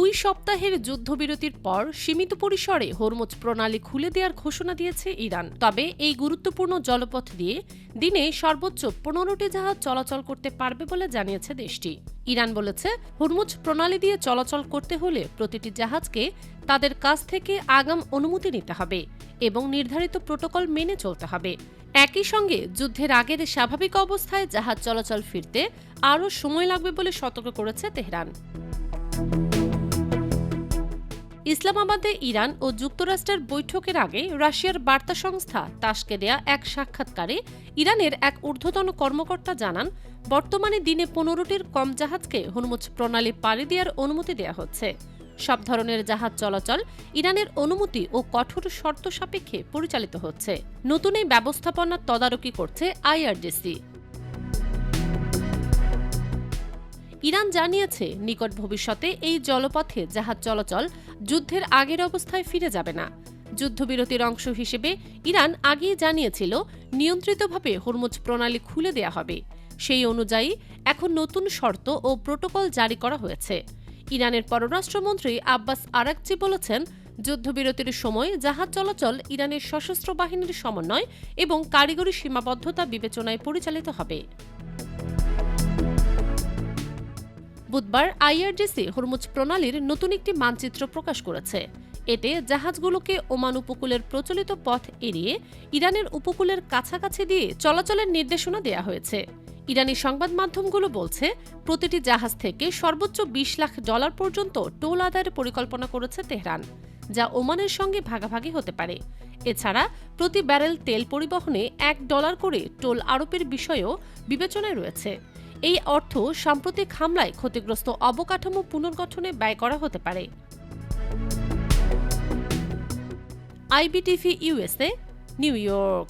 2 সপ্তাহের যুদ্ধবিরতির পর সীমিত পরিসরে হরমুজ প্রণালী খুলে দেওয়ার ঘোষণা দিয়েছে ইরান। তবে এই গুরুত্বপূর্ণ জলপথ দিয়ে দিনে সর্বোচ্চ 15টি জাহাজ চলাচল করতে পারবে বলে জানিয়েছে দেশটি। ইরান বলেছে, হরমুজ প্রণালী দিয়ে চলাচল করতে হলে প্রতিটি জাহাজকে তাদের কাছ থেকে আগাম অনুমতি নিতে হবে এবং নির্ধারিত প্রোটোকল মেনে চলতে হবে। একই সঙ্গে যুদ্ধের আগের স্বাভাবিক অবস্থায় জাহাজ চলাচল ফিরতে আরও সময় লাগবে বলে সতর্ক করেছে তেহরান। ইসলামাবাদে ইরান ও যুক্তরাষ্ট্রের বৈঠকের আগে রাশিয়ার বার্তা সংস্থা তাসকে দেয়া এক সাক্ষাৎকারে ইরানের এক ঊর্ধ্বতন কর্মকর্তা জানান, বর্তমানে দিনে 15টির কম জাহাজকে হরমুজ প্রণালী পাড়ি দেওয়ার অনুমতি দেওয়া হচ্ছে। সব ধরনের জাহাজ চলাচল ইরানের অনুমতি ও কঠোর শর্ত সাপেক্ষে পরিচালিত হচ্ছে। নতুন এই ব্যবস্থাপনার তদারকি করছে আইআরজিসি। ইরান জানিয়েছে, নিকট ভবিষ্যতে এই জলপথে জাহাজ চলাচল যুদ্ধের আগের অবস্থায় ফিরে যাবে না। যুদ্ধবিরতির অংশ হিসেবে ইরান আগেই জানিয়েছিল নিয়ন্ত্রিতভাবে হরমুজ প্রণালী খুলে দেয়া হবে। সেই অনুযায়ী এখন নতুন শর্ত ও প্রোটোকল জারি করা হয়েছে। ইরানের পররাষ্ট্রমন্ত্রী আব্বাস আরাকচি বলেছেন, যুদ্ধবিরতির সময় জাহাজ চলাচল ইরানের সশস্ত্র বাহিনীর সমন্বয় এবং কারিগরি সীমাবদ্ধতা বিবেচনায় পরিচালিত হবে। বুধবার আইআরজিসি হরমুজ প্রণালীর নতুন একটি মানচিত্র প্রকাশ করেছে। এতে জাহাজগুলোকে ওমান উপকূলের প্রচলিত পথ এড়িয়ে ইরানের উপকূলের কাছাকাছি দিয়ে চলাচলের নির্দেশনা দেওয়া হয়েছে। ইরানি সংবাদ মাধ্যমগুলো বলছে, প্রতিটি জাহাজ থেকে সর্বোচ্চ $20 লাখ পর্যন্ত টোল আদায়ের পরিকল্পনা করেছে তেহরান, যা ওমানের সঙ্গে ভাগাভাগি হতে পারে। এছাড়া প্রতি ব্যারেল তেল পরিবহনে $1 করে টোল আরোপের বিষয়েও বিবেচনায় রয়েছে। এই অর্থ সাম্প্রতিক হামলায় ক্ষতিগ্রস্ত অবকাঠামো পুনর্গঠনে ব্যয় করা হতে পারে। IBTV USA, new York.